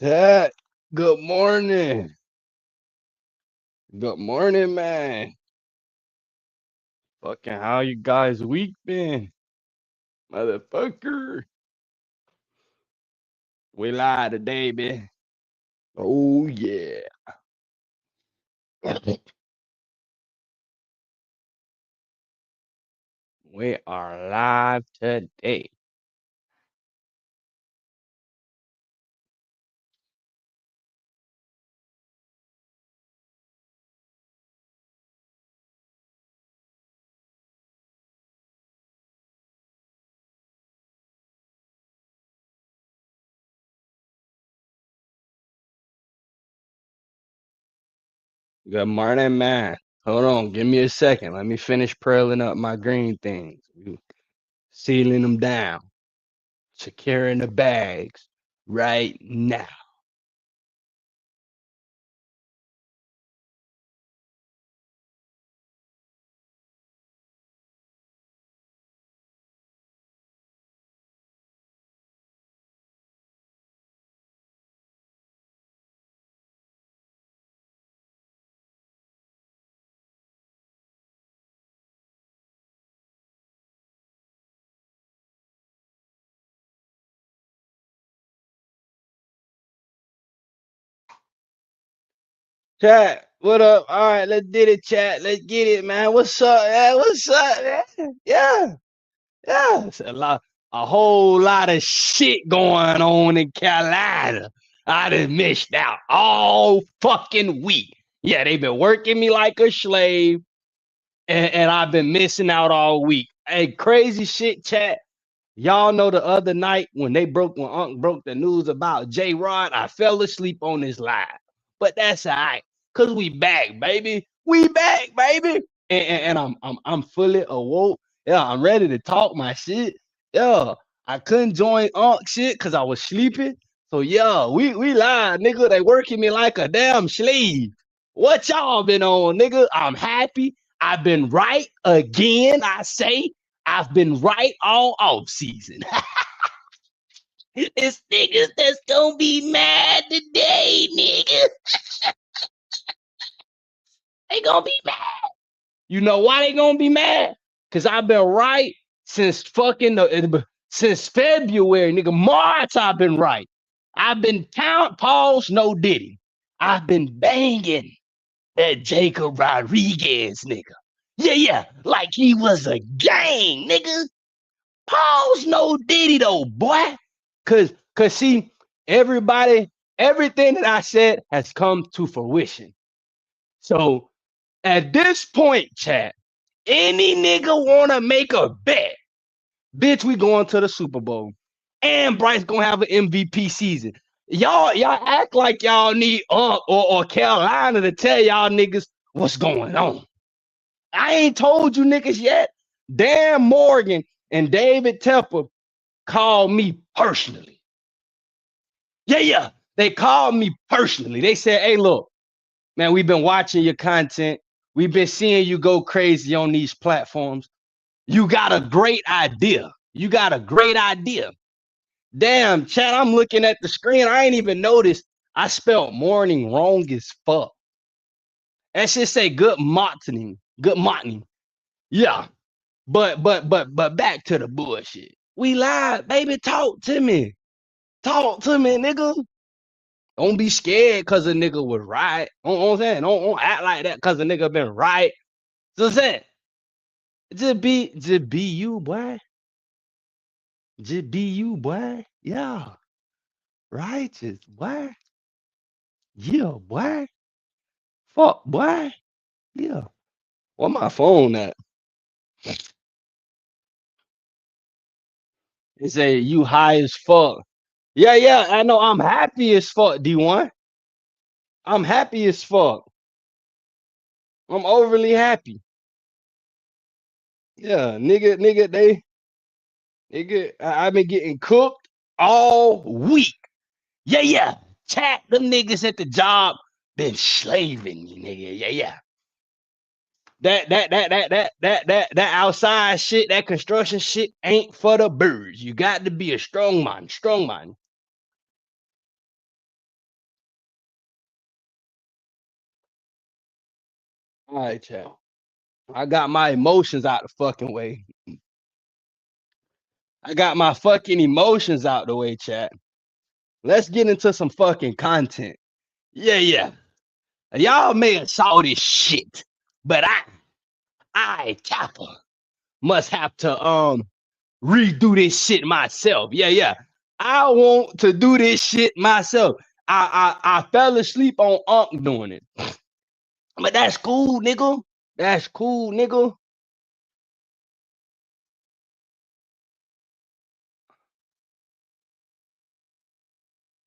Ted, good morning. Good morning, man. Fucking how you guys week been? Motherfucker. We live today, man. Oh yeah. We are live today. Good morning, man. Hold on, give me a second. Let me finish pearling up my green things. Sealing them down. Securing the bags right now. Chat, what up? All right, let's get it, chat. Let's get it, man. What's up, man? What's up, man? Yeah, yeah. It's a whole lot of shit going on in Carolina. I done missed out all fucking week. Yeah, they been working me like a slave, and I've been missing out all week. Hey, crazy shit, chat. Y'all know the other night when Unc broke the news about J Rod, I fell asleep on this live. But that's all right. Cause we back, baby. We back, baby. And I'm fully awoke. Yeah, I'm ready to talk my shit. Yeah. I couldn't join Unc shit because I was sleeping. So yeah, we live, nigga. They working me like a damn slave. What y'all been on, nigga? I'm happy. I've been right again. I say I've been right all off season. It's niggas that's gonna be mad today, nigga. They gonna be mad. You know why they gonna be mad? Cause I've been right since since February, nigga. March I've been right. I've been pause, no diddy. I've been banging that Jacob Rodriguez nigga. Yeah, yeah, like he was a gang, nigga. Pause, no diddy though, boy. Cause see, everything that I said has come to fruition. So at this point, chat, any nigga wanna make a bet, bitch, we going to the Super Bowl. And Bryce gonna have an MVP season. Y'all act like y'all need or Carolina to tell y'all niggas what's going on. I ain't told you niggas yet. Dan Morgan and David Tepper called me personally. Yeah, yeah. They called me personally. They said, hey, look, man, we've been watching your content. We've been seeing you go crazy on these platforms. You got a great idea. You got a great idea. Damn, Chad, I'm looking at the screen. I ain't even noticed I spelled morning wrong as fuck. That shit say good motning. Good motning. Yeah. But back to the bullshit. We live, baby. Talk to me. Talk to me, nigga. Don't be scared because a nigga was right. You know what I'm saying? Don't act like that because a nigga been right. So I'm saying, just be you, boy. Just be you, boy. Yeah. Righteous, boy. Yeah, boy. Fuck, boy. Yeah. Where my phone at? It say you high as fuck. Yeah, yeah. I know I'm happy as fuck, D1. I'm happy as fuck. I'm overly happy. Yeah, I've been getting cooked all week. Yeah, yeah. Chat them niggas at the job been slaving me, nigga. Yeah, yeah. That outside shit, that construction shit ain't for the birds. You got to be a strong man, strong man. All right, chat. I got my emotions out the fucking way. I got my fucking emotions out the way, chat. Let's get into some fucking content. Yeah. Y'all may have saw this shit, but I, Cappa, must have to redo this shit myself. Yeah. I want to do this shit myself. I fell asleep on Unc doing it. But that's cool, nigga. That's cool, nigga.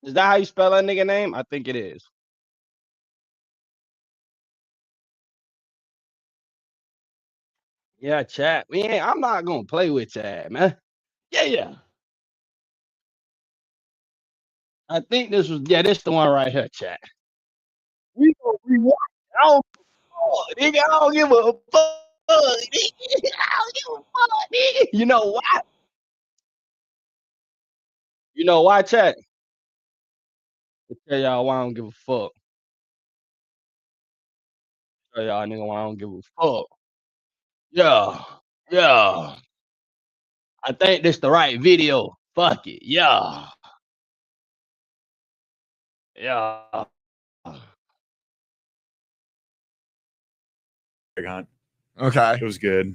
Is that how you spell that nigga name? I think it is. Yeah, chat. I'm not gonna play with chat, man. Yeah. I think this the one right here, chat. We gonna rewatch. I don't nigga. I don't give a fuck. Nigga. I don't give a fuck, nigga. You know why? You know why, chat? To tell y'all why I don't give a fuck. Tell y'all nigga why I don't give a fuck. Yeah. Yeah. I think this the right video. Fuck it. Yeah. Yeah. Hunt. Okay. It was good.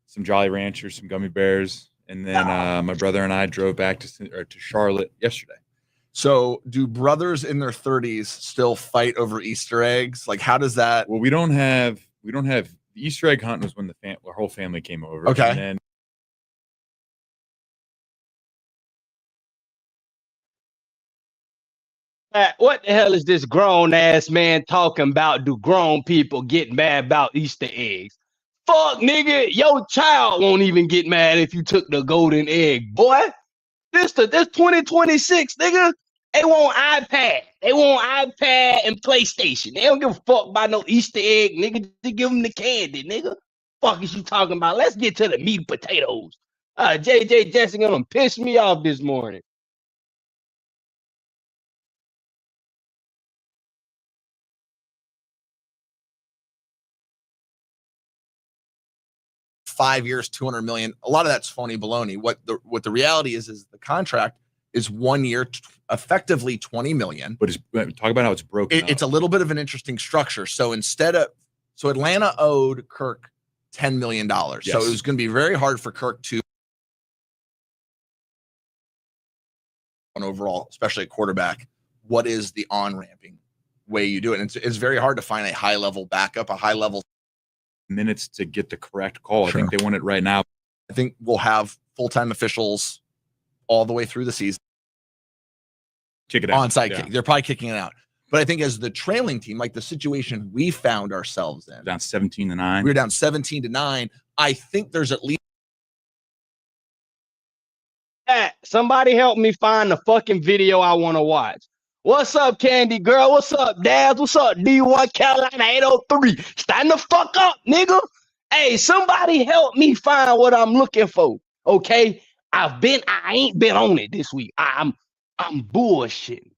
Some Jolly Ranchers, some gummy bears, and then my brother and I drove back to Charlotte yesterday. So, do brothers in their 30s still fight over Easter eggs? Like, how does that? Well, we don't have the Easter egg hunt was when our whole family came over. Okay. And then What the hell is this grown ass man talking about? Do grown people get mad about Easter eggs? Fuck, nigga, your child won't even get mad if you took the golden egg, boy. This 2026, nigga. They want iPad. They want iPad and PlayStation. They don't give a fuck about no Easter egg, nigga. Just give them the candy, nigga. Fuck is you talking about? Let's get to the meat and potatoes. JJ Jessica gonna piss me off this morning. 5 years, 200 million. A lot of that's phony baloney. What the reality is the contract is 1 year, effectively 20 million. But talk about how it's broken. It's a little bit of an interesting structure. So Atlanta owed Kirk $10 million. Yes. So it was going to be very hard for Kirk to on overall, especially a quarterback. What is the on-ramping way you do it? And it's very hard to find a high-level backup, a high-level minutes to get the correct call. Sure. I think they want it right now. I think we'll have full-time officials all the way through the season. Kick it out. On-site kick. They're probably kicking it out. But I think as the trailing team, like the situation we found ourselves in. Down 17-9. We were down 17-9. I think there's at least somebody help me find the fucking video I want to watch. What's up, Candy Girl? What's up, Daz? What's up, D1 Carolina 803? Stand the fuck up, nigga. Hey, somebody help me find what I'm looking for. Okay? I ain't been on it this week. I'm bullshitting.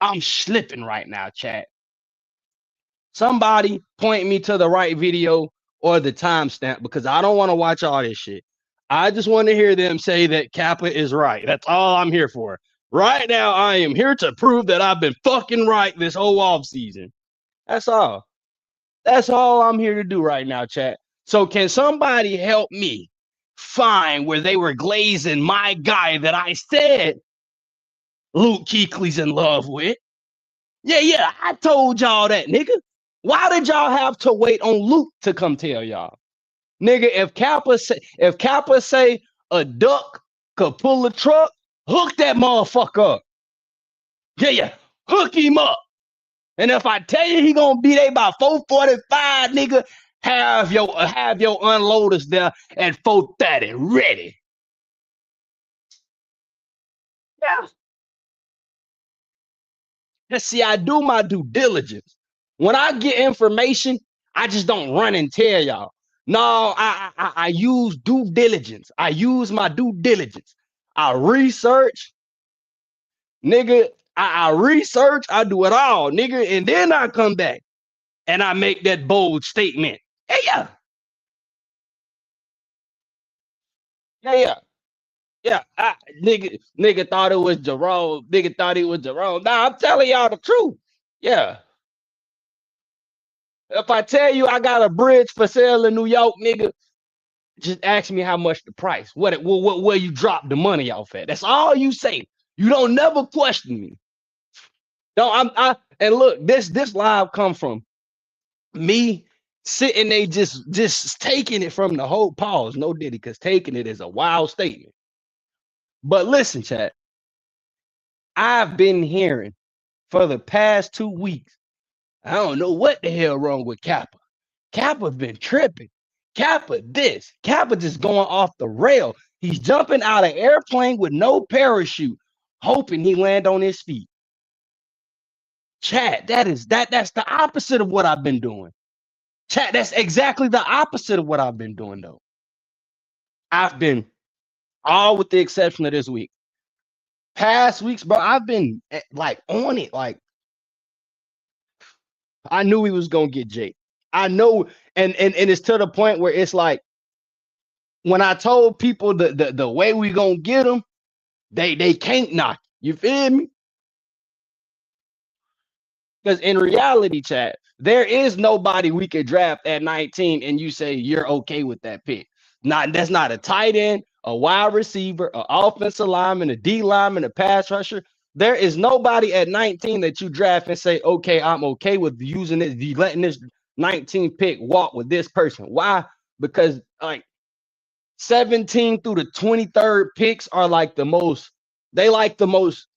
I'm slipping right now, chat. Somebody point me to the right video or the timestamp because I don't want to watch all this shit. I just want to hear them say that Cappa is right. That's all I'm here for. Right now, I am here to prove that I've been fucking right this whole off season. That's all. That's all I'm here to do right now, chat. So can somebody help me find where they were glazing my guy that I said Luke Kuechly's in love with? Yeah, I told y'all that, nigga. Why did y'all have to wait on Luke to come tell y'all? Nigga, if Cappa say a duck could pull a truck, hook that motherfucker up. Yeah, hook him up. And if I tell you he gonna be there by 4:45, nigga, have your unloaders there at 4:30 ready. Yeah. Let's see, I do my due diligence. When I get information, I just don't run and tell y'all. No, I use due diligence. I use my due diligence. I research, nigga. I research. I do it all, nigga, and then I come back. and I make that bold statement. Hey, yeah. Nigga thought it was Jerome. Nigga thought it was Jerome. Nah, I'm telling y'all the truth. Yeah. If I tell you I got a bridge for sale in New York, nigga, just ask me how much the price. What where you drop the money off at. That's all you say. You don't never question me. No, and look, this live come from me sitting there just taking it from the whole pause. No Diddy, because taking it is a wild statement. But listen, chat. I've been hearing for the past 2 weeks. I don't know what the hell wrong with Cappa. Cappa's been tripping. Cappa just going off the rail. He's jumping out of airplane with no parachute, hoping he land on his feet. Chat, that's the opposite of what I've been doing. Chat, that's exactly the opposite of what I've been doing, though. I've been, all with the exception of this week, past weeks, bro, I've been like on it. Like, I knew he was gonna get Jake. I know, and it's to the point where it's like, when I told people the way we gonna get him, they can't knock. You feel me? Because in reality, chat, there is nobody we could draft at 19 and you say you're okay with that pick. That's not a tight end, a wide receiver, an offensive lineman, a D lineman, a pass rusher. There is nobody at 19 that you draft and say, okay, I'm okay with using it, letting this 19 pick walk with this person. Why? Because like 17 through the 23rd picks are like the most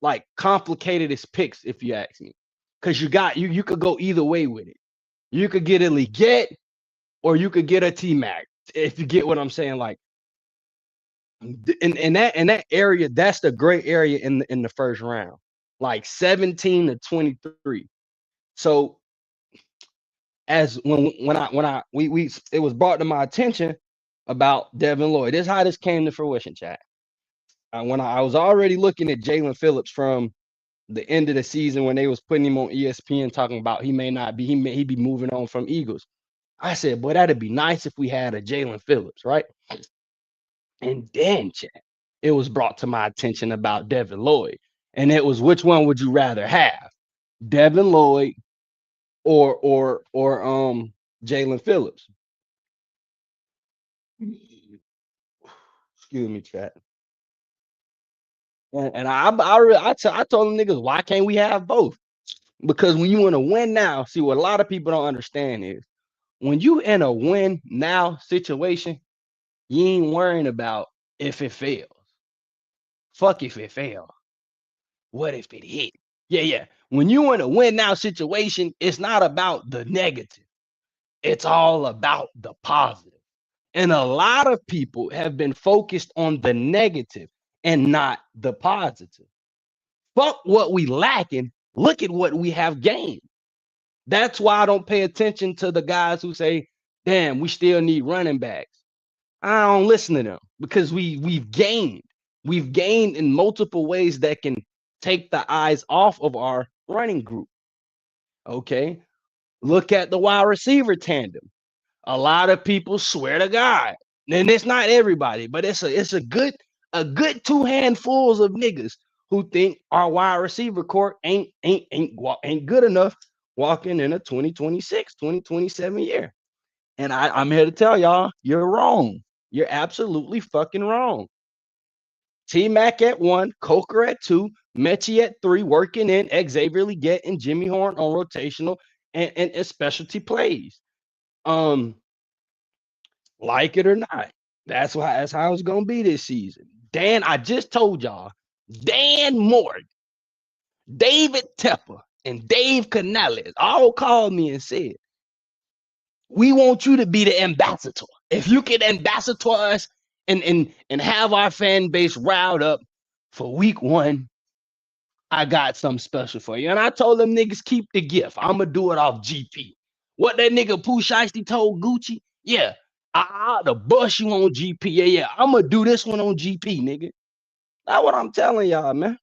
like complicatedest picks, if you ask me. Because you could go either way with it. You could get a Leggett or you could get a T-Mac, if you get what I'm saying. Like in that area, that's the great area in the first round, like 17 to 23. So as when it was brought to my attention about Devin Lloyd. This is how this came to fruition, chat. When I was already looking at Jalen Phillips from the end of the season when they was putting him on ESPN talking about he be moving on from Eagles. I said, boy, that'd be nice if we had a Jalen Phillips, right? And then, chat, it was brought to my attention about Devin Lloyd. And it was, which one would you rather have? Devin Lloyd or Jalen Phillips? Excuse me, chat. And I told them niggas, why can't we have both? Because when you want to win now, see what a lot of people don't understand is when you in a win now situation, you ain't worrying about if it fails. Fuck if it fails. What if it hit? Yeah. When you in a win now situation, it's not about the negative. It's all about the positive. And a lot of people have been focused on the negative and not the positive. Fuck what we lacking. Look at what we have gained. That's why I don't pay attention to the guys who say, damn, we still need running backs. I don't listen to them because we've gained. We've gained in multiple ways that can take the eyes off of our running group. Okay. Look at the wide receiver tandem. A lot of people swear to God, and it's not everybody, but it's a good two handfuls of niggas who think our wide receiver court ain't good enough walking in a 2026, 2027 year. And I'm here to tell y'all, you're wrong. You're absolutely fucking wrong. T-Mac at 1, Coker at 2, Mechie at 3, working in Xavier Leggett and Jimmy Horn on rotational and specialty plays. Like it or not, that's how it's gonna be this season. Dan, I just told y'all, Dan Morgan, David Tepper, and Dave Canales all called me and said, we want you to be the ambassador. If you can ambassador us and have our fan base riled up for week 1, I got something special for you. And I told them niggas, keep the gift. I'm gonna do it off GP. What that nigga Pooh Shiesty told Gucci, yeah, I ought to bust you on GP. Yeah, I'm gonna do this one on GP, nigga. That's what I'm telling y'all, man.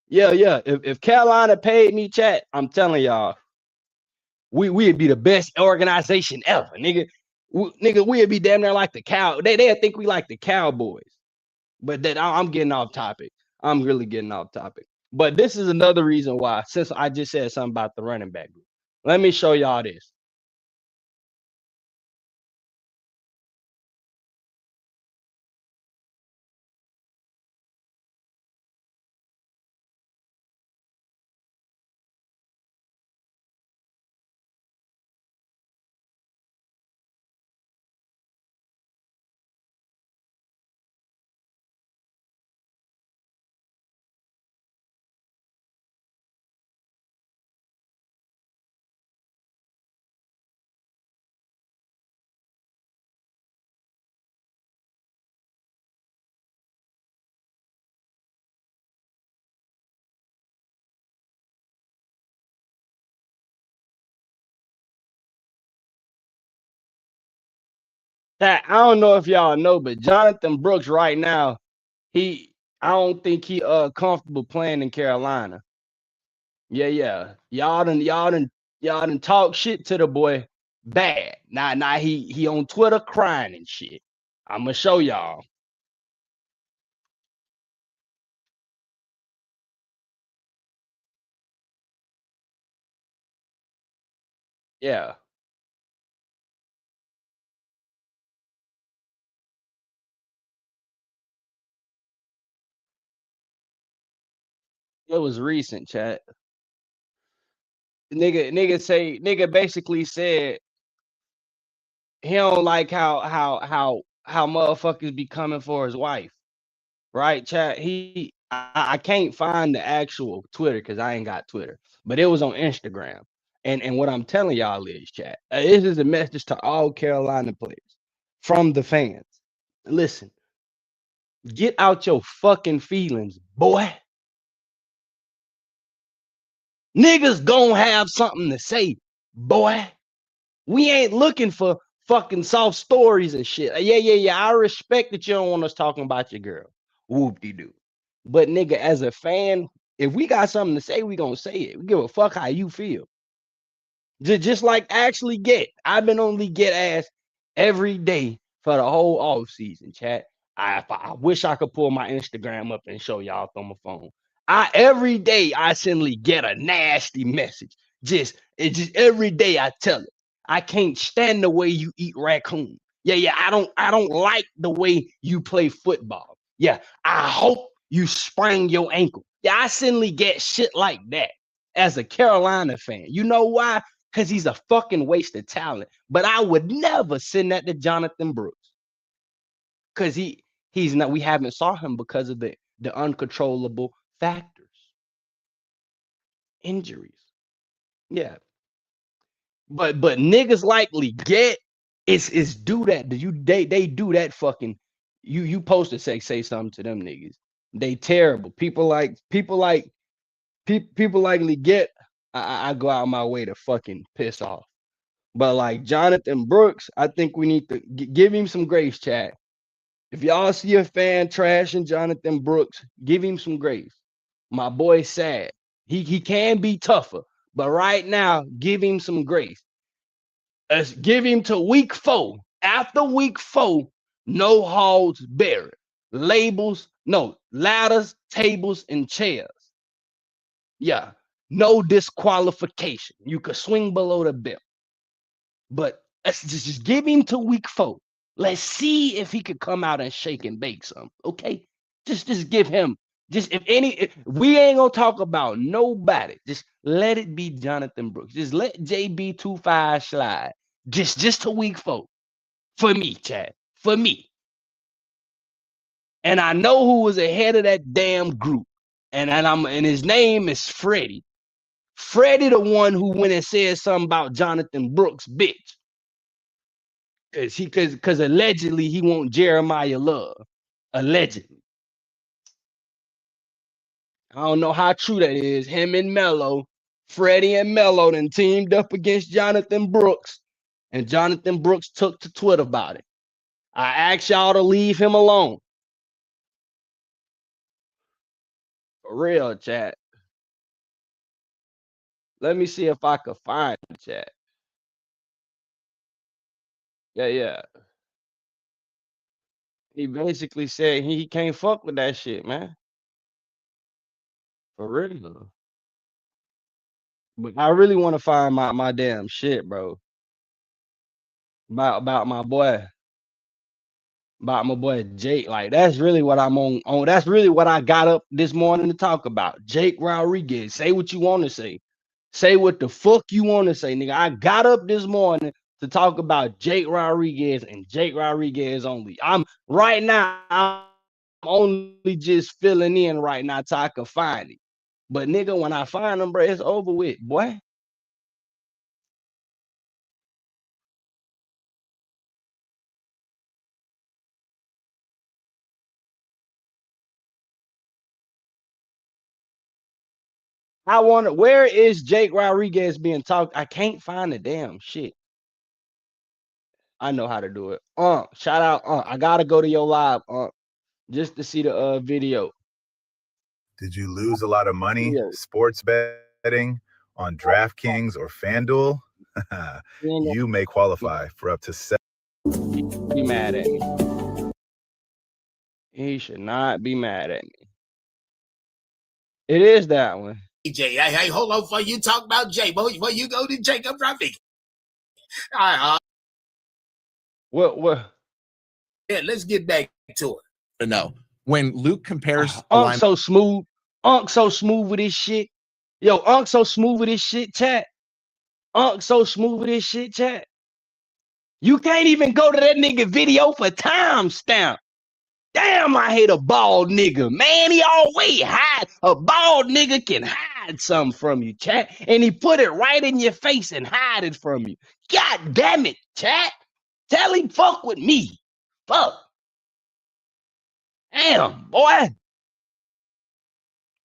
Yeah. If Carolina paid me, chat, I'm telling y'all, we'd be the best organization ever, nigga. Nigga, we'd be damn near like the cow. They'd think we like the Cowboys. But that I'm getting off topic. I'm really getting off topic. But this is another reason why, since I just said something about the running back group. Let me show y'all this. That I don't know if y'all know, but Jonathan Brooks right now, I don't think he comfortable playing in Carolina. Yeah. Y'all done talk shit to the boy bad. Now he on Twitter crying and shit. I'ma show y'all. Yeah. It was recent, chat. Nigga basically said he don't like how motherfuckers be coming for his wife. Right, chat. I can't find the actual Twitter because I ain't got Twitter, but it was on Instagram. And what I'm telling y'all is, chat, this is a message to all Carolina players from the fans. Listen, get out your fucking feelings, boy. Niggas gonna have something to say, boy. We ain't looking for fucking soft stories and shit. Yeah. I respect that you don't want us talking about your girl. Whoop-de-doo. But nigga, as a fan, if we got something to say, we gonna say it. We give a fuck how you feel. Just like actually get. I've been on the get ass every day for the whole off season, chat. I wish I could pull my Instagram up and show y'all on my phone. Every day I suddenly get a nasty message. Just every day I tell it. I can't stand the way you eat raccoon. Yeah. I don't like the way you play football. Yeah, I hope you sprain your ankle. Yeah, I suddenly get shit like that as a Carolina fan. You know why? Because he's a fucking waste of talent. But I would never send that to Jonathan Brooks. Because he's not, we haven't saw him because of the uncontrollable factors. Injuries. Yeah. But niggas likely get is do that. They do that fucking you supposed to say something to them niggas. They terrible. People likely get I go out my way to fucking piss off. But like Jonathan Brooks, I think we need to give him some grace, chat. If y'all see a fan trashing Jonathan Brooks, give him some grace. My boy's sad. He can be tougher, but right now, give him some grace. Give him to week 4. After week 4, no holds barred. Labels, no ladders, tables, and chairs. Yeah, no disqualification. You could swing below the belt. But let's just give him to week 4. Let's see if he could come out and shake and bake some. Okay, just give him. Just if we ain't gonna talk about nobody. Just let it be Jonathan Brooks. Just let JB25 slide. Just to week 4 for me, Chad. For me. And I know who was ahead of that damn group. And his name is Freddie. Freddie, the one who went and said something about Jonathan Brooks, bitch. Because allegedly he want Jeremiah Love. Allegedly. I don't know how true that is. Him and Melo, Freddie and Melo, then teamed up against Jonathan Brooks, and Jonathan Brooks took to Twitter about it. I asked y'all to leave him alone. For real, chat. Let me see if I could find the chat. Yeah. He basically said he can't fuck with that shit, man. For real. But I really want to find my damn shit, bro. About my boy. About my boy Jake. Like that's really what I'm on. That's really what I got up this morning to talk about. Jake Rodriguez. Say what you want to say. Say what the fuck you want to say, nigga. I got up this morning to talk about Jake Rodriguez and Jake Rodriguez only. I'm right now. I'm only just filling in right now till I can find it. But nigga, when I find them, bro, it's over with, boy. I want to. Where is Jake Rodriguez being talked? I can't find the damn shit. I know how to do it. Shout out. I gotta go to your live, just to see the video. Did you lose a lot of money Yeah. sports betting on DraftKings or FanDuel? You may qualify for up to 7. Be mad at me. He should not be mad at me. It is that one. Jay, hey, hold on before you talk about Jay. Before you go to Jacob Traffic. All right, What? yeah, let's get back to it. No, when Luke compares Unc so smooth. Unc so smooth with this shit. Yo, Unc so smooth with this shit, chat. Unc so smooth with this shit, chat. You can't even go to that nigga video for timestamp. Damn, I hate a bald nigga, man. He always hide. A bald nigga can hide something from you, chat. And he put it right in your face and hide it from you. God damn it, chat. Tell him fuck with me. Fuck. Damn, boy.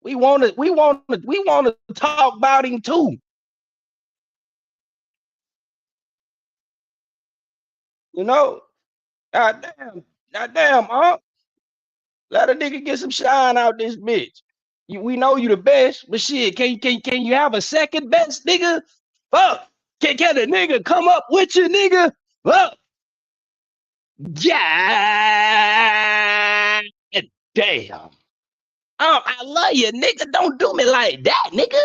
We want to talk about him too. You know? God damn, huh? Let a nigga get some shine out this bitch. We know you the best, but shit, can you have a second best, nigga? Fuck. Can a nigga come up with you, nigga? Fuck. Yeah. Damn. I love you, nigga. Don't do me like that, nigga.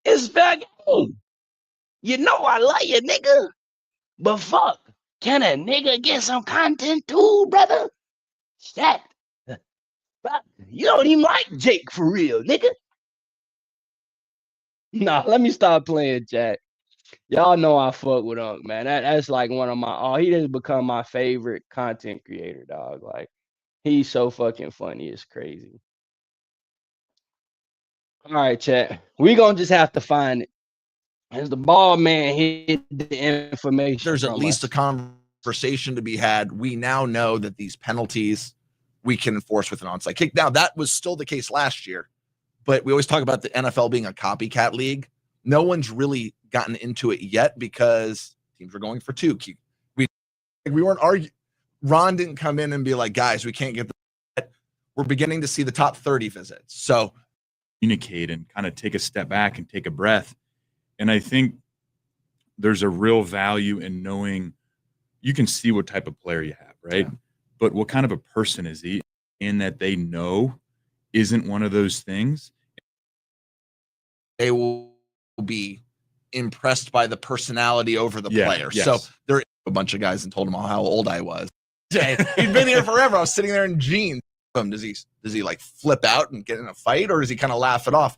It's fair game. You know I love you, nigga. But fuck, can a nigga get some content too, brother? Shit. Fuck. You don't even like Jake for real, nigga. Nah, let me stop playing, Jack. Y'all know I fuck with Unc, man. That's like one of my he just become my favorite content creator, dog. Like he's so fucking funny, it's crazy. All right, chat. We gonna just have to find it. As the ball man hit the information. There's at least a conversation to be had. We now know that these penalties we can enforce with an onside kick. Now, that was still the case last year, but we always talk about the NFL being a copycat league. No one's really gotten into it yet because teams were going for two. We weren't arguing. Ron didn't come in and be like, guys, we can't get the. We're beginning to see the top 30 visits. So communicate and kind of take a step back and take a breath. And I think there's a real value in knowing you can see what type of player you have, right? Yeah. But what kind of a person is he? In that they know isn't one of those things. They will be impressed by the personality over the player. Yes. So there are a bunch of guys and told him how old I was. He'd been here forever. I was sitting there in jeans. Does he like flip out and get in a fight, or does he kind of laugh it off?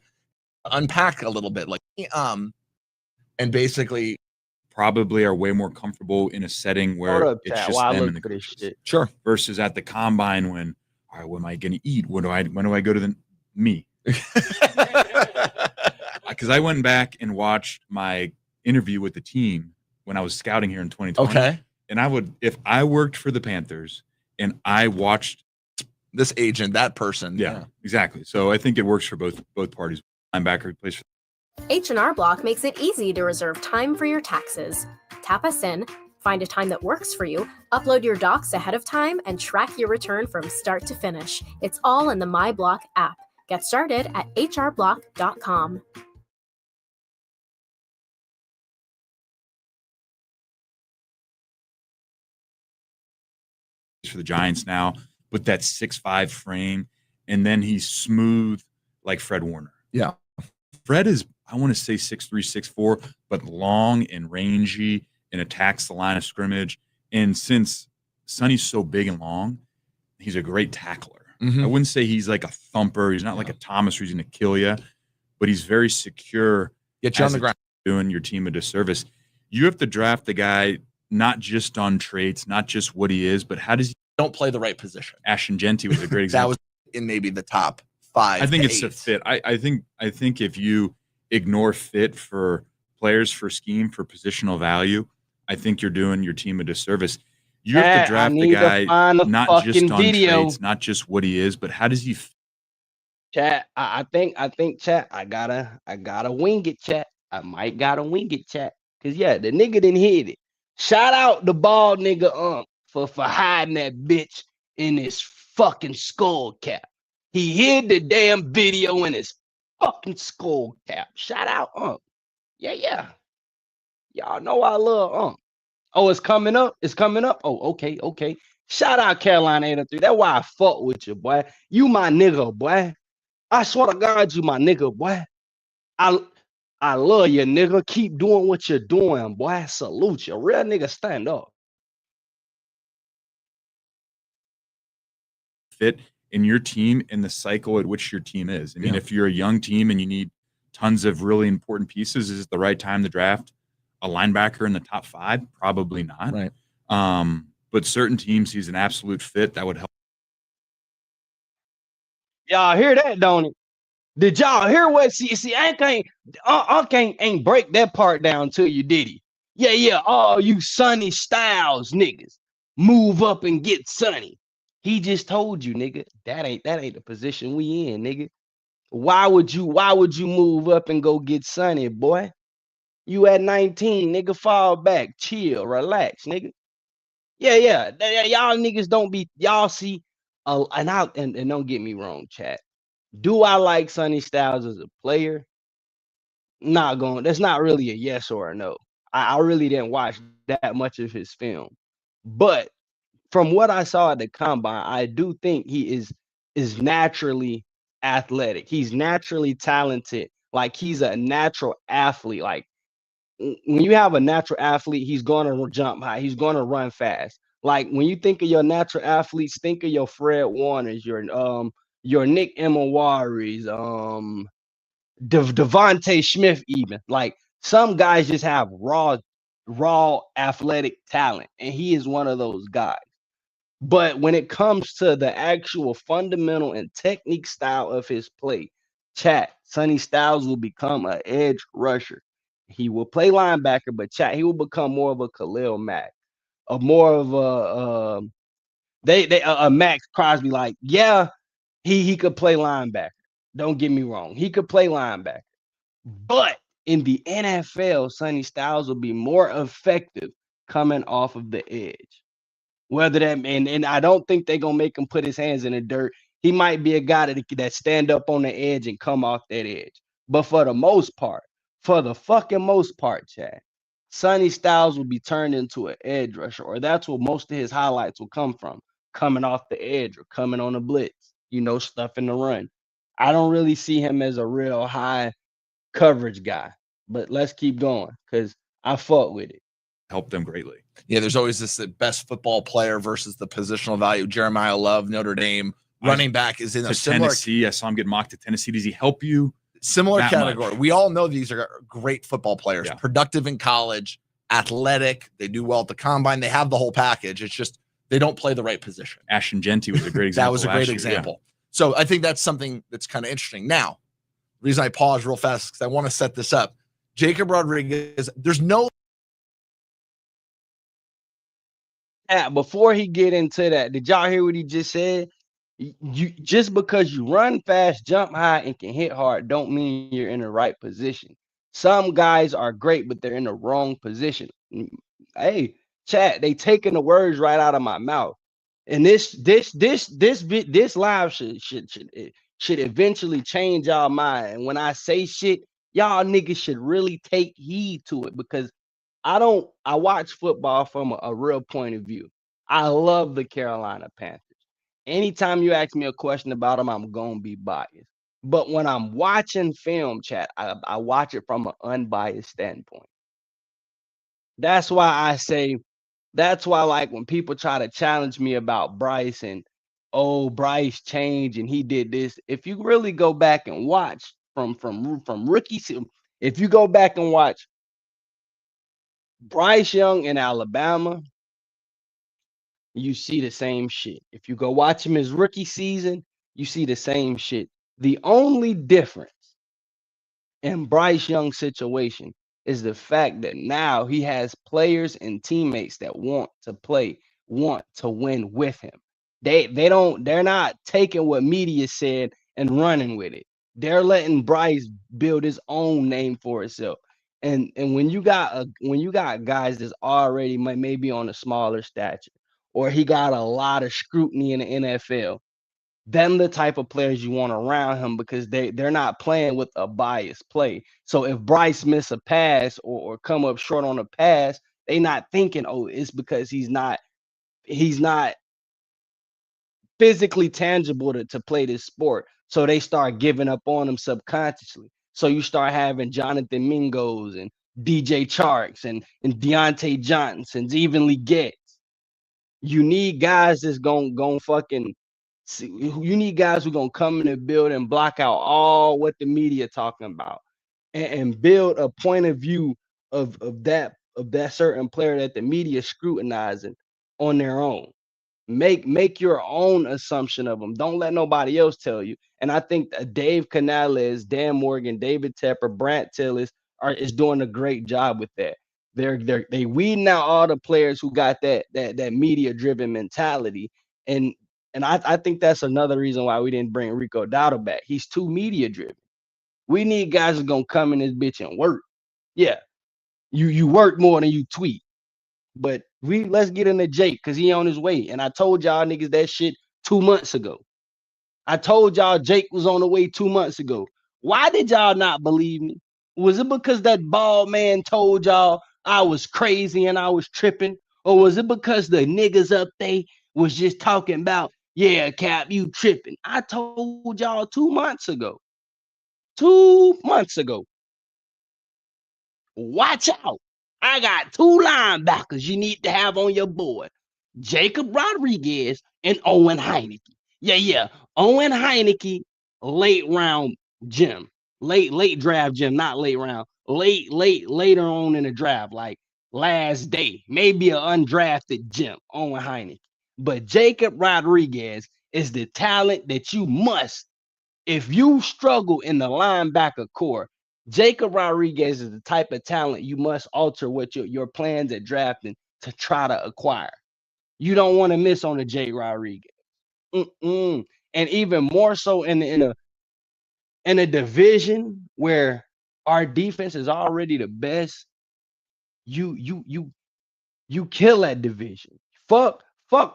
Unpack a little bit, like and basically probably are way more comfortable in a setting where it's just them and the coaches. Sure. Versus at the combine when, all right, what am I going to eat? When do I go to me? Because I went back and watched my interview with the team when I was scouting here in 2020. Okay. And if I worked for the Panthers and I watched this agent, that person. Yeah, exactly. So I think it works for both parties. Linebacker who plays for H&R Block makes it easy to reserve time for your taxes. Tap us in, find a time that works for you, upload your docs ahead of time, and track your return from start to finish. It's all in the MyBlock app. Get started at hrblock.com. for the Giants now, but that 6'5" frame, and then he's smooth like Fred Warner. Yeah. Fred is, I want to say 6'3", 6'4", but long and rangy and attacks the line of scrimmage. And since Sonny's so big and long, he's a great tackler. I wouldn't say he's like a thumper. He's not like a Thomas who's going to kill you, but he's very secure. Get you on the ground. Doing your team a disservice. You have to draft the guy not just on traits, not just what he is, but how does he don't play the right position. Ashton Genty was a great example. That was in maybe the top 5. I think it's a fit. I think if you ignore fit for players, for scheme, for positional value, I think you're doing your team a disservice. You have to draft the guy not just on traits, not just what he is, but how does he Chat, I think chat, I gotta wing it, chat. I might gotta wing it, chat. Cause yeah, the nigga didn't hit it. Shout out the bald nigga for hiding that bitch in his fucking skull cap. He hid the damn video in his fucking skull cap. Shout out Yeah. Y'all know I love Oh, it's coming up. It's coming up. Oh, okay. Shout out Carolina 803. That's why I fuck with you, boy. You my nigga, boy. I swear to God, you my nigga, boy. I love you, nigga. Keep doing what you're doing, boy. Salute you. Real nigga, stand up. Fit in your team and the cycle at which your team is. I mean, if you're a young team and you need tons of really important pieces, is it the right time to draft a linebacker in the top 5? Probably not. Right. But certain teams, he's an absolute fit that would help. Y'all hear that, don't it? Did y'all hear what? See, I can't break that part down to you, did he? Yeah. Oh, you Sonny Styles niggas, move up and get Sonny. He just told you, nigga, that ain't the position we in, nigga. Why would you move up and go get Sonny, boy? You at 19, nigga. Fall back, chill, relax, nigga. Yeah. Y'all niggas don't be y'all see. And don't get me wrong, chat. Do I like Sonny Styles as a player? That's not really a yes or a no. I really didn't watch that much of his film. But from what I saw at the combine, I do think he is naturally athletic. He's naturally talented. Like he's a natural athlete. Like when you have a natural athlete, he's going to jump high. He's going to run fast. Like when you think of your natural athletes, think of your Fred Warners, your Nick Emewaris, Devontae Smith, even. Like some guys just have raw athletic talent, and he is one of those guys. But when it comes to the actual fundamental and technique style of his play, Sonny Styles will become an edge rusher. He will play linebacker, but he will become more of a Khalil Mack, a more of a Max Crosby. Like, yeah, he could play linebacker. Don't get me wrong. He could play linebacker. But in the NFL, Sonny Styles will be more effective coming off of the edge. Whether that and I don't think they're gonna make him put his hands in the dirt. He might be a guy that stand up on the edge and come off that edge. But for the fucking most part, Chad, Sonny Styles will be turned into an edge rusher, or that's what most of his highlights will come from, coming off the edge or coming on a blitz, stuff in the run. I don't really see him as a real high coverage guy, but let's keep going because I fuck with it. Help them greatly. Yeah, there's always this best football player versus the positional value. Jeremiah Love, Notre Dame running back is in a similar Tennessee. I saw him get mocked to Tennessee. Does he help you? Similar category. Much? We all know these are great football players, productive in college, athletic. They do well at the combine. They have the whole package. It's just they don't play the right position. Ashton Genty was a great example. That was a great example. Yeah. So I think that's something that's kind of interesting. Now, the reason I pause real fast is because I want to set this up. Jacob Rodriguez, there's no. Before he get into that, did y'all hear what he just said? You just because you run fast, jump high, and can hit hard, don't mean you're in the right position. Some guys are great, but they're in the wrong position. Hey, chat, they taking the words right out of my mouth. And this live should eventually change y'all mind. And when I say shit, y'all niggas should really take heed to it because I watch football from a real point of view. I love the Carolina Panthers. Anytime you ask me a question about them, I'm gonna be biased. But when I'm watching film, chat, I watch it from an unbiased standpoint. That's why I say, that's why, like, when people try to challenge me about Bryce and, oh, Bryce changed and he did this. If you really go back and watch from rookie, if you go back and watch Bryce Young in Alabama, you see the same shit. If you go watch him his rookie season, you see the same shit. The only difference in Bryce Young's situation is the fact that now he has players and teammates that want to play, want to win with him. They're not taking what media said and running with it. They're letting Bryce build his own name for himself. And when you got guys that's already maybe on a smaller stature, or he got a lot of scrutiny in the NFL, them the type of players you want around him, because they're not playing with a biased play. So if Bryce miss a pass or come up short on a pass, they not thinking, oh, it's because he's not physically tangible to play this sport. So they start giving up on him subconsciously. So you start having Jonathan Mingos and DJ Charks and Deontay Johnsons, evenly get. You need guys that's gonna fucking see, you need guys who gonna come in the building and block out all what the media talking about, and build a point of view of that certain player that the media scrutinizing on their own. Make your own assumption of them. Don't let nobody else tell you. And I think that Dave Canales, Dan Morgan, David Tepper, Brant Tillis is doing a great job with that. They weeding out all the players who got that media driven mentality. And I think that's another reason why we didn't bring Rico Dowdle back. He's too media driven. We need guys who's gonna come in this bitch and work. Yeah, you work more than you tweet. But let's get into Jake, because he on his way. And I told y'all niggas that shit 2 months ago. I told y'all Jake was on the way 2 months ago. Why did y'all not believe me? Was it because that bald man told y'all I was crazy and I was tripping? Or was it because the niggas up there was just talking about, yeah, Cap, you tripping? I told y'all 2 months ago. 2 months ago. Watch out. I got two linebackers you need to have on your board. Jacob Rodriguez and Owen Heineke. Yeah. Owen Heineke, late round gem. Late draft gem, not late round. Later on in the draft, like last day. Maybe an undrafted gem, Owen Heineke. But Jacob Rodriguez is the talent that you must, if you struggle in the linebacker core, Jacob Rodriguez is the type of talent you must alter what your plans at drafting to try to acquire. You don't want to miss on the J Rodriguez. And even more so in a division where our defense is already the best, you kill that division. Fuck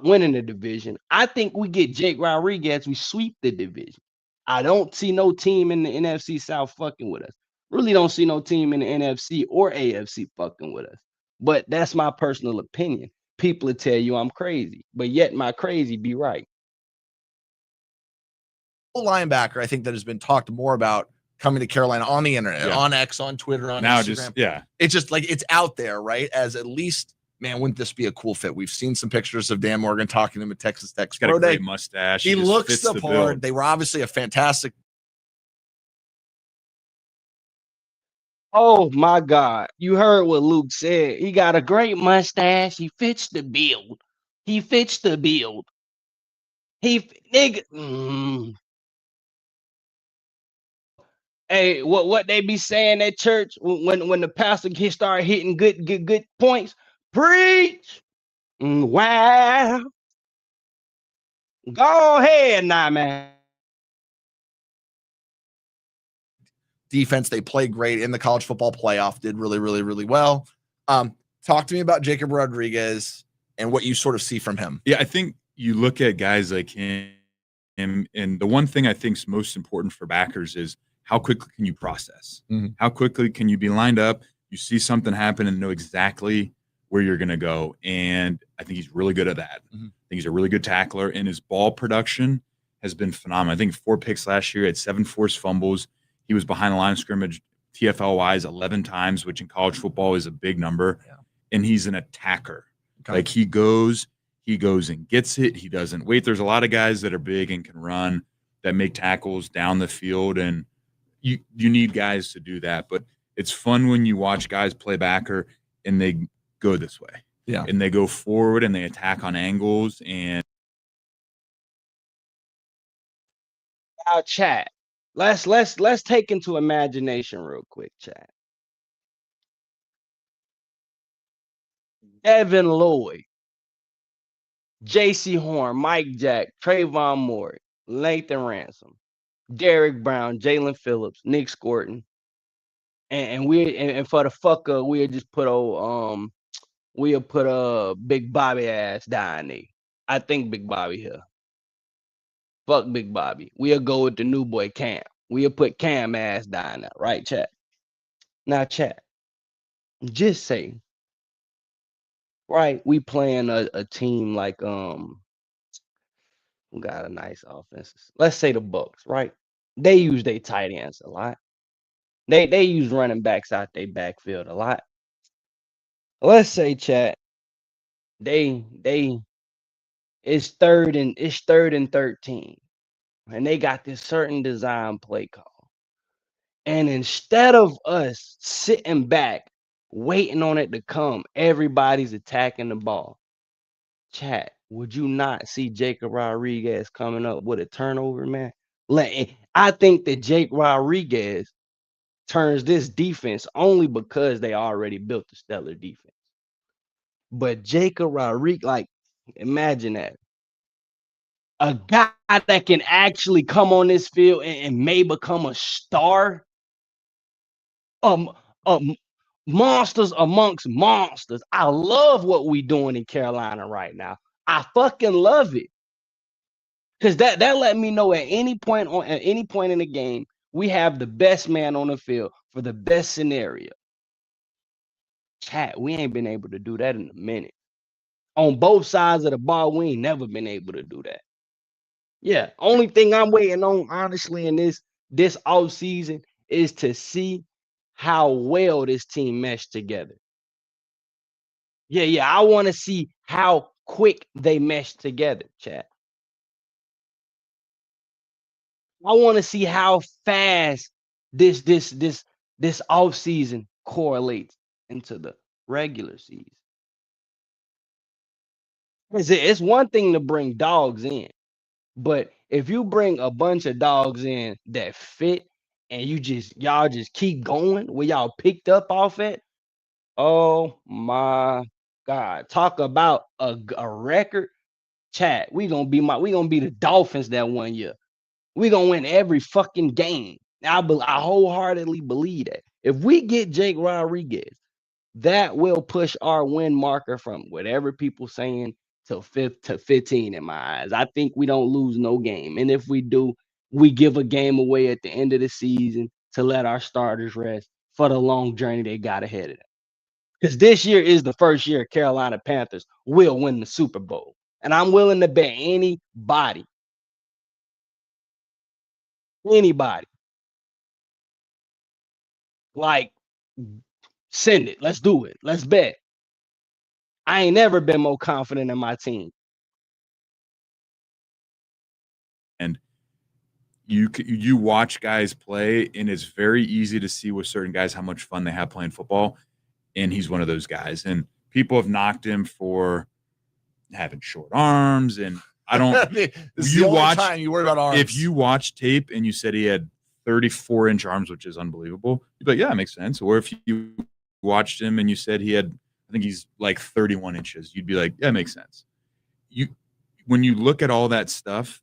winning the division. I think we get Jake Rodriguez, we sweep the division. I don't see no team in the NFC South fucking with us. Really don't see no team in the NFC or AFC fucking with us. But that's my personal opinion. People will tell you I'm crazy, but yet my crazy be right. Linebacker, I think, that has been talked more about coming to Carolina on the internet, on X, on Twitter, on now Instagram. It's just like it's out there, right? As at least, man, wouldn't this be a cool fit? We've seen some pictures of Dan Morgan talking to him at Texas Tech. He's got a great mustache. He looks the part. They were obviously a fantastic. Oh my God. You heard what Luke said. He got a great mustache. He fits the build. He fits the build. Hey, what they be saying at church when the pastor start hitting good points? Preach. Wow. Go ahead now, man. Defense, they played great in the college football playoff, did really, really, really well. Talk to me about Jacob Rodriguez and what you sort of see from him. Yeah, I think you look at guys like him, and the one thing I think is most important for backers is how quickly can you process? Mm-hmm. How quickly can you be lined up? You see something happen and know exactly where you're going to go. And I think he's really good at that. Mhm. I think he's a really good tackler, and his ball production has been phenomenal. I think 4 picks last year, had 7 forced fumbles. He was behind the line of scrimmage TFL-wise 11 times, which in college football is a big number. Yeah. And he's an attacker. Okay. Like he goes and gets it. He doesn't wait. There's a lot of guys that are big and can run that make tackles down the field, and you need guys to do that. But it's fun when you watch guys play backer and they go this way. Yeah. And they go forward and they attack on angles. And Now, chat. Let's take into imagination real quick, chat. Devin Lloyd, J.C. Horn, Mike Jack, Trayvon Moore, Lathan Ransom, Derek Brown, Jalen Phillips, Nick Scorton, and for the fucker, we'll just put we'll put Big Bobby ass down there. I think Big Bobby here. Fuck Big Bobby. We'll go with the new boy Cam. We'll put Cam ass down there, right, chat? Now, chat. Just say, right, we playing a team like who got a nice offense. Let's say the Bucks, right? They use their tight ends a lot. They use running backs out their backfield a lot. Let's say, chat, it's third and 13. And they got this certain design play call. And instead of us sitting back, waiting on it to come, everybody's attacking the ball. Chat, would you not see Jacob Rodriguez coming up with a turnover, man? I think that Jake Rodriguez turns this defense only because they already built a stellar defense. But Jacob Rodriguez, like, imagine that. A guy that can actually come on this field and may become a star. Monsters amongst monsters. I love what we doing in Carolina right now. I fucking love it. Because that let me know at any point in the game, we have the best man on the field for the best scenario. Chat, we ain't been able to do that in a minute. On both sides of the ball, we ain't never been able to do that. Yeah, only thing I'm waiting on, honestly, in this off season is to see how well this team meshed together. Yeah, I want to see how quick they mesh together, chat. I want to see how fast this off season correlates into the regular season. It's one thing to bring dogs in, but if you bring a bunch of dogs in that fit and y'all just keep going where y'all picked up off it, oh my God. Talk about a record. Chat, we gonna be the Dolphins that 1 year. We gonna win every fucking game. I wholeheartedly believe that. If we get Jake Rodriguez, that will push our win marker from whatever people saying to 15 in my eyes. I think we don't lose no game. And if we do, we give a game away at the end of the season to let our starters rest for the long journey they got ahead of them. Because this year is the first year Carolina Panthers will win the Super Bowl. And I'm willing to bet anybody, like, send it. Let's do it. Let's bet. I ain't never been more confident in my team. And you watch guys play, and it's very easy to see with certain guys how much fun they have playing football. And he's one of those guys. And people have knocked him for having short arms. And I don't. This is the only time you worry about arms. If you watch tape and you said he had 34-inch arms, which is unbelievable, you'd be like, yeah, it makes sense. Or if you watched him and you said he had, I think he's like 31 inches, you'd be like, yeah, it makes sense. When you look at all that stuff,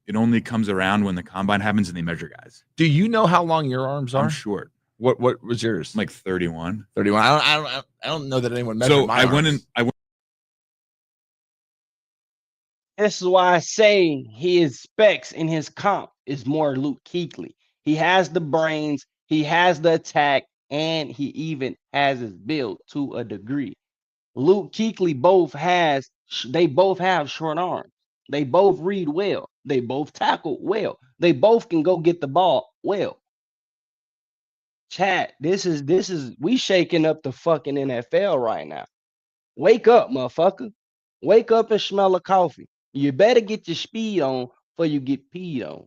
it only comes around when the combine happens and they measure guys. Do you know how long your arms are? I'm short. What was yours? I'm like 31. 31. I don't know that anyone measured my arms. This is why I say his specs in his comp is more Luke Kuechly. He has the brains, he has the attack, and he even has his build to a degree. Luke Kuechly they both have short arms. They both read well. They both tackle well. They both can go get the ball well. Chat, this is we shaking up the fucking NFL right now. Wake up, motherfucker. Wake up and smell a coffee. You better get your speed on before you get peed on.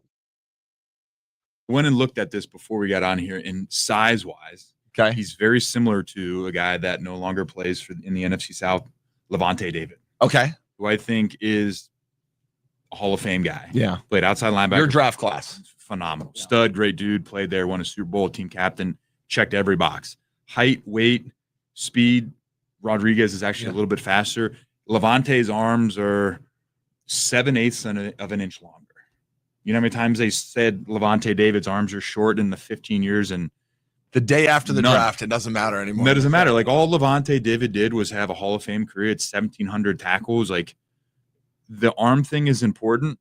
Went and looked at this before we got on here, and size-wise, Okay. he's very similar to a guy that no longer plays in the NFC South, Levante David, Okay. who I think is a Hall of Fame guy. Yeah. Played outside linebacker. Your draft class. Phenomenal. Stud, great dude, played there, won a Super Bowl, team captain, checked every box. Height, weight, speed. Rodriguez is actually a little bit faster. Levante's arms are 7/8 of an inch longer. You know how many times they said Levante David's arms are short in the 15 years, and The day after the None. draft, it doesn't matter anymore. that doesn't matter. Like, all Levante David did was have a Hall of Fame career at 1,700 tackles. Like, the arm thing is important,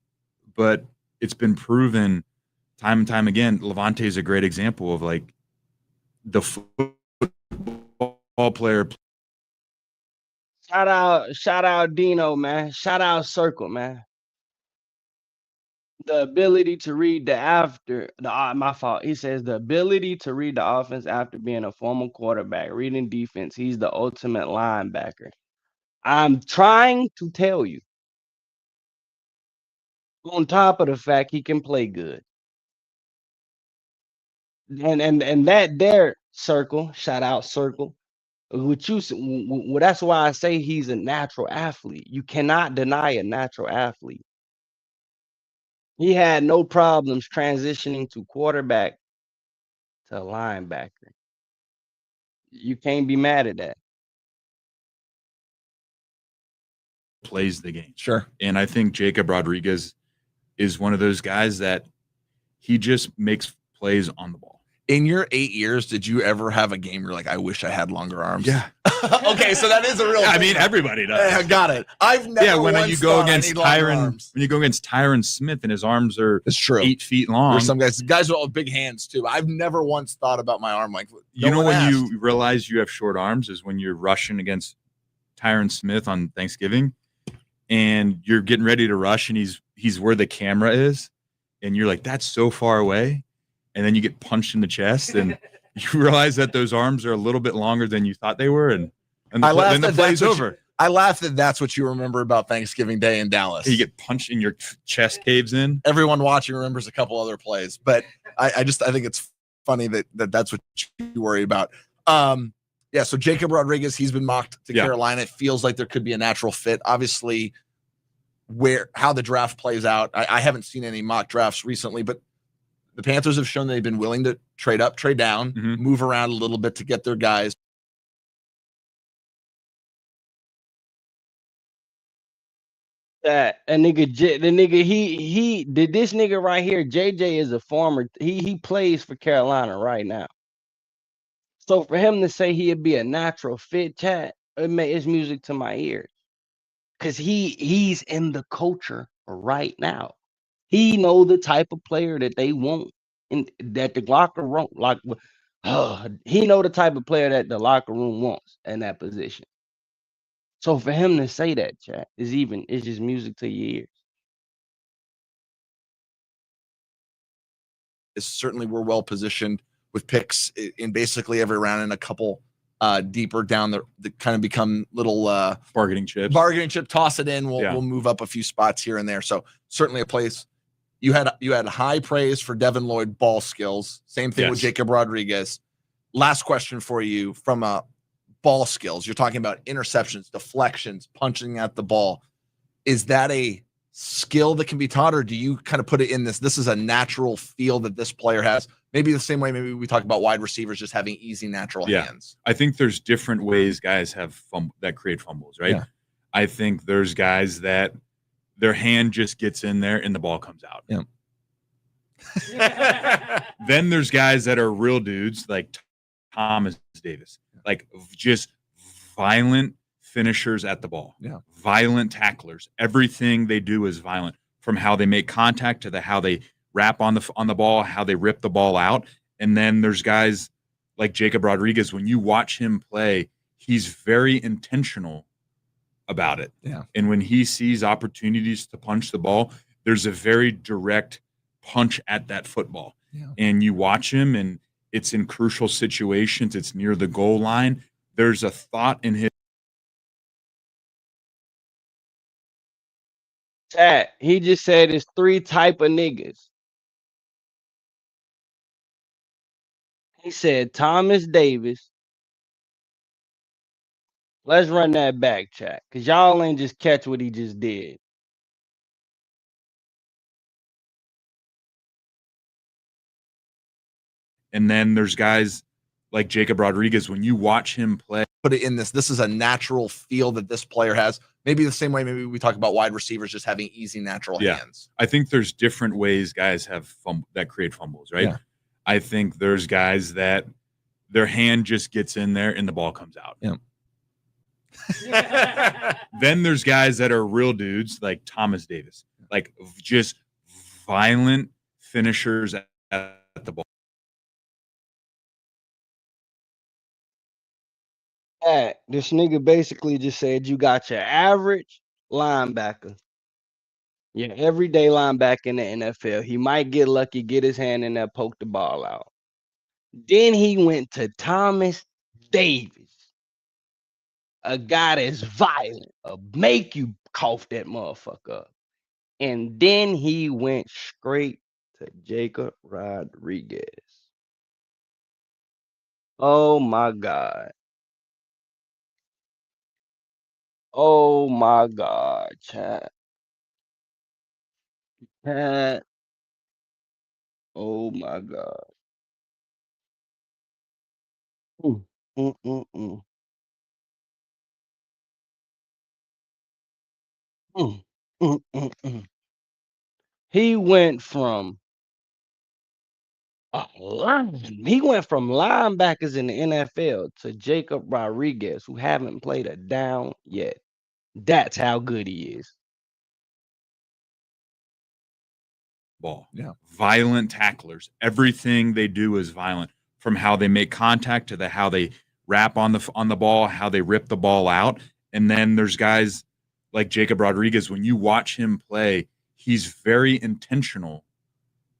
but it's been proven time and time again. Levante is a great example of, like, the football player. Shout out Dino, man. Shout out Circle, man. The ability to read my fault. He says the ability to read the offense after being a former quarterback, reading defense. He's the ultimate linebacker. I'm trying to tell you. On top of the fact he can play good. And that there, Circle, shout out Circle. That's why I say he's a natural athlete. You cannot deny a natural athlete. He had no problems transitioning to quarterback to linebacker. You can't be mad at that. Plays the game. Sure. And I think Jacob Rodriguez is one of those guys that he just makes plays on the ball. In your 8 years, did you ever have a game where like, I wish I had longer arms? Yeah. Okay, so that is a real. I mean, everybody does. I got it. I've never. When once you go thought I against need longer Tyron, arms. when you go against Tyron Smith and his arms are It's true. 8 feet long. There's some guys with big hands too. I've never once thought about my arm like. You know one when asked. you realize you have short arms is when you're rushing against Tyron Smith on Thanksgiving, and you're getting ready to rush, and he's where the camera is, and you're like, that's so far away, and then you get punched in the chest, and you realize that those arms are a little bit longer than you thought they were, and then the play's over. I laugh that that's what you remember about Thanksgiving Day in Dallas. You get punched in your chest caves in. Everyone watching remembers a couple other plays, but I think it's funny that's what you worry about. Yeah. So Jacob Rodriguez, he's been mocked to Carolina. It feels like there could be a natural fit. Obviously, how the draft plays out. I haven't seen any mock drafts recently, but the Panthers have shown they've been willing to trade up, trade down, move around a little bit to get their guys. That a nigga, this nigga right here, JJ is a former. He plays for Carolina right now. So for him to say he'd be a natural fit, chat, it's music to my ears, because he's in the culture right now. He know the type of player that they want, and that the locker room he know the type of player that the locker room wants in that position. So for him to say that, chat, it's just music to your ears. Certainly we're well positioned with picks in basically every round, and a couple deeper down the kind of become little bargaining chip. Toss it in. We'll move up a few spots here and there. So certainly a place. You had high praise for Devin Lloyd ball skills. Same thing with Jacob Rodriguez. Last question for you from ball skills. You're talking about interceptions, deflections, punching at the ball. Is that a skill that can be taught, or do you kind of put it in this is a natural feel that this player has? Maybe the same way maybe we talk about wide receivers just having easy natural hands. I think there's different ways guys have that create fumbles, right? Yeah. I think there's guys that their hand just gets in there and the ball comes out. Yeah. Then there's guys that are real dudes like Thomas Davis, like just violent finishers at the ball, violent tacklers. Everything they do is violent, from how they make contact to how they wrap on the ball, how they rip the ball out. And then there's guys like Jacob Rodriguez. When you watch him play, he's very intentional about it. Yeah. And when he sees opportunities to punch the ball, there's a very direct punch at that football. Yeah. And you watch him, and it's in crucial situations. It's near the goal line. There's a thought in his chat. He just said it's 3 type of niggas. He said Thomas Davis. Let's run that back, chat, because y'all ain't just catch what he just did. And then there's guys like Jacob Rodriguez. When you watch him play, put it in this is a natural feel that this player has. Maybe the same way maybe we talk about wide receivers just having easy natural hands. I think there's different ways guys have that create fumbles, right? Yeah. I think there's guys that their hand just gets in there and the ball comes out. Yeah. Then there's guys that are real dudes like Thomas Davis, like just violent finishers at the ball. This nigga basically just said you got your average linebacker, your everyday linebacker in the NFL. He might get lucky, get his hand in there, poke the ball out. Then he went to Thomas Davis, a guy that's violent, make you cough that motherfucker up. And then he went straight to Jacob Rodriguez. Oh my God. Oh my God, chat. Chat. Oh my God. Mm, mm, mm, mm. Mm, mm. He went from he went from linebackers in the NFL to Jacob Rodriguez, who haven't played a down yet. That's how good he is. Ball. Yeah. Violent tacklers. Everything they do is violent, from how they make contact to how they wrap on the ball, how they rip the ball out. And then there's guys like Jacob Rodriguez. When you watch him play, he's very intentional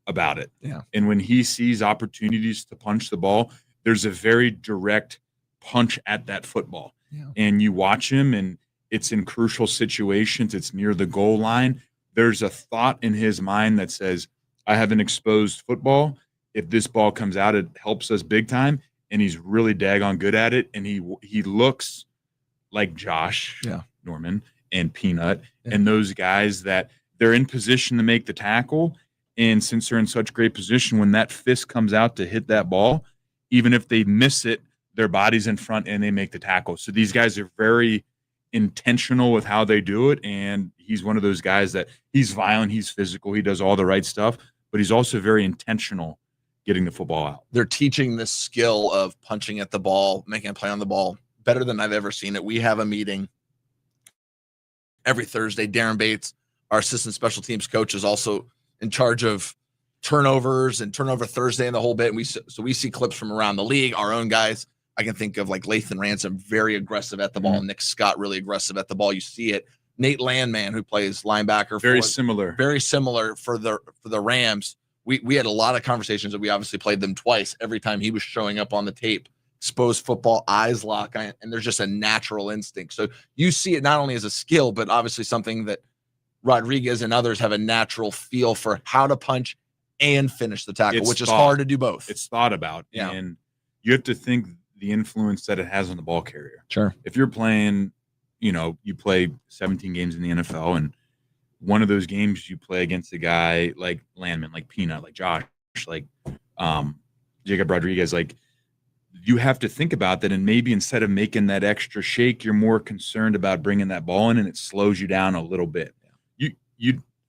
about it. Yeah. And when he sees opportunities to punch the ball, there's a very direct punch at that football. Yeah. And you watch him, and it's in crucial situations. It's near the goal line. There's a thought in his mind that says, I have an exposed football. If this ball comes out, it helps us big time. And he's really daggone good at it. And he looks like Josh Norman and Peanut and those guys that they're in position to make the tackle. And since they're in such great position, when that fist comes out to hit that ball, even if they miss it, their body's in front and they make the tackle. So these guys are very intentional with how they do it. And he's one of those guys that he's violent, he's physical, he does all the right stuff, but he's also very intentional getting the football out. They're teaching this skill of punching at the ball, making a play on the ball better than I've ever seen it. We have a meeting every Thursday. Darren Bates, our assistant special teams coach, is also in charge of turnovers and turnover Thursday and the whole bit. And we see clips from around the league, our own guys. I can think of like Lathan Ransom, very aggressive at the ball. Mm-hmm. Nick Scott, really aggressive at the ball. You see it. Nate Landman, who plays linebacker, very similar for the Rams. We had a lot of conversations that we obviously played them twice. Every time he was showing up on the tape, exposed football, eyes lock, and there's just a natural instinct. So you see it not only as a skill, but obviously something that Rodriguez and others have a natural feel for how to punch and finish the tackle, which is hard to do both. It's thought about. Yeah. And you have to think the influence that it has on the ball carrier. Sure. If you're playing, you play 17 games in the NFL, and one of those games you play against a guy like Landman, like Peanut, like Josh, like Jacob Rodriguez, like you have to think about that. And maybe instead of making that extra shake, you're more concerned about bringing that ball in, and it slows you down a little bit.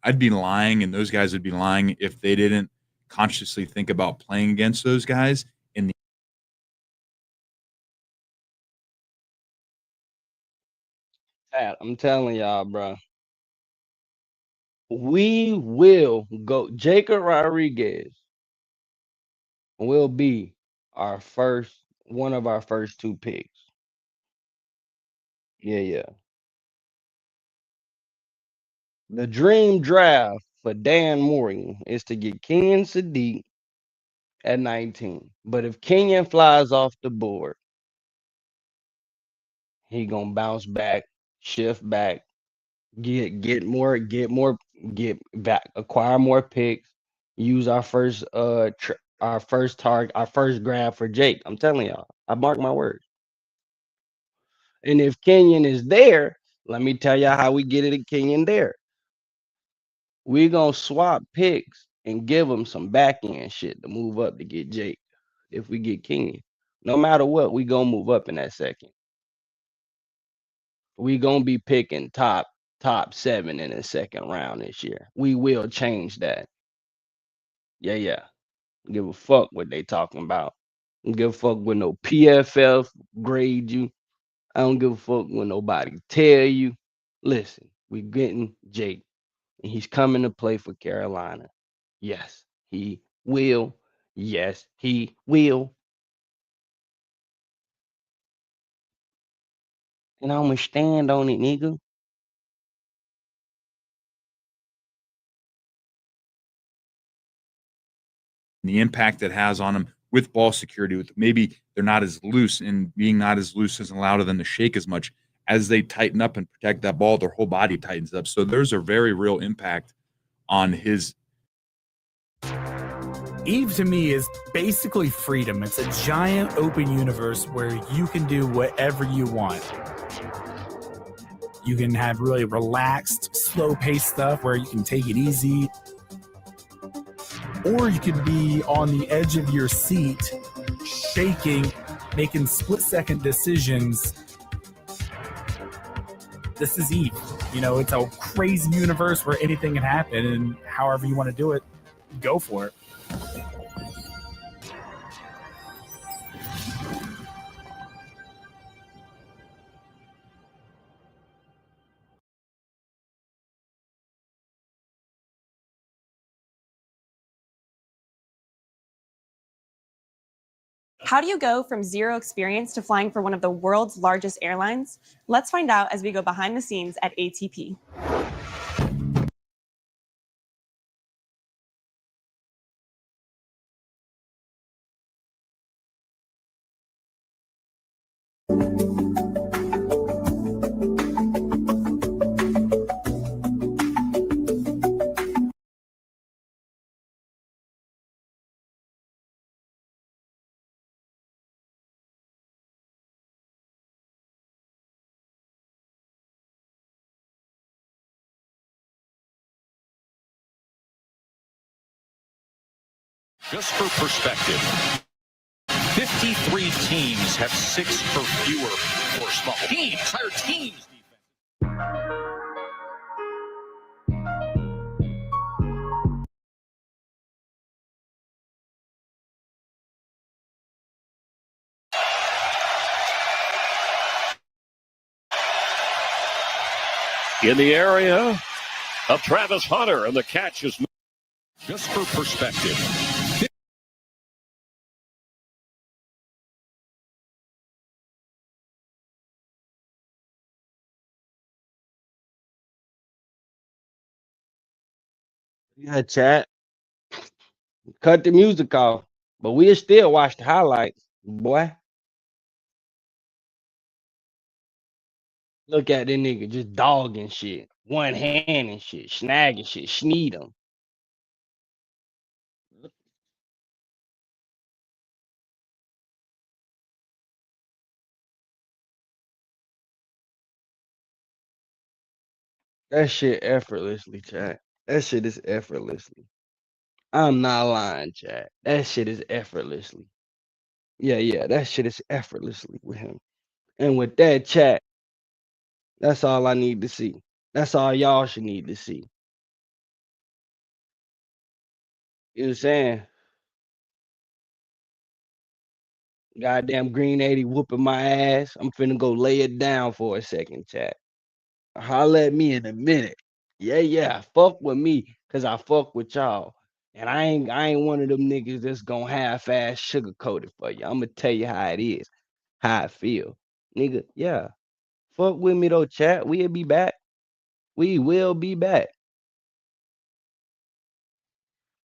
I'd be lying, and those guys would be lying if they didn't consciously think about playing against those guys. I'm telling y'all, bro. We will go. Jacob Rodriguez will be one of our first 2 picks. Yeah. The dream draft for Dan Morgan is to get Kenyon Sadiq at 19. But if Kenyon flies off the board, he gonna bounce back, shift back, get back, acquire more picks, use our first our first target, our first grab for Jake. I'm telling y'all, I mark my words. And if Kenyon is there, let me tell y'all how we get it at Kenyon there. We gonna swap picks and give them some back end shit to move up to get Jake. If we get Kenyon, no matter what, we gonna move up in that second. We gonna be picking top 7 in the second round this year. We will change that. Yeah. Give a fuck what they talking about. Don't give a fuck with no PFF grade you. I don't give a fuck when nobody tell you. Listen, we getting Jake, and he's coming to play for Carolina. Yes, he will. Yes, he will. And I'm gonna stand on it, nigga. The impact it has on them with ball security, with maybe they're not as loose, and being not as loose doesn't allow them to shake as much. As they tighten up and protect that ball, their whole body tightens up. So there's a very real impact on his. Eve to me is basically freedom. It's a giant open universe where you can do whatever you want. You can have really relaxed, slow-paced stuff where you can take it easy. Or you could be on the edge of your seat, shaking, making split-second decisions. This is Eve. You know, it's a crazy universe where anything can happen, and however you want to do it, go for it. How do you go from zero experience to flying for one of the world's largest airlines? Let's find out as we go behind the scenes at ATP. Just for perspective, 53 teams have 6 or fewer forced fumbles. Entire teams. In the area of Travis Hunter, and the catch is just for perspective. Yeah, chat. Cut the music off, but we'll still watch the highlights, boy. Look at that nigga just dogging shit, one hand and shit, snagging shit, sneed him. That shit effortlessly, chat. That shit is effortlessly. I'm not lying, chat. That shit is effortlessly. Yeah, that shit is effortlessly with him. And with that, chat, that's all I need to see. That's all y'all should need to see. You know what I'm saying? Goddamn Green 80 whooping my ass. I'm finna go lay it down for a second, chat. Holla at me in a minute. Yeah. Fuck with me, cause I fuck with y'all. And I ain't one of them niggas that's gonna half-ass sugarcoat it for you. I'm gonna tell you how it is, how I feel. Nigga, yeah. Fuck with me though, chat. We'll be back. We will be back.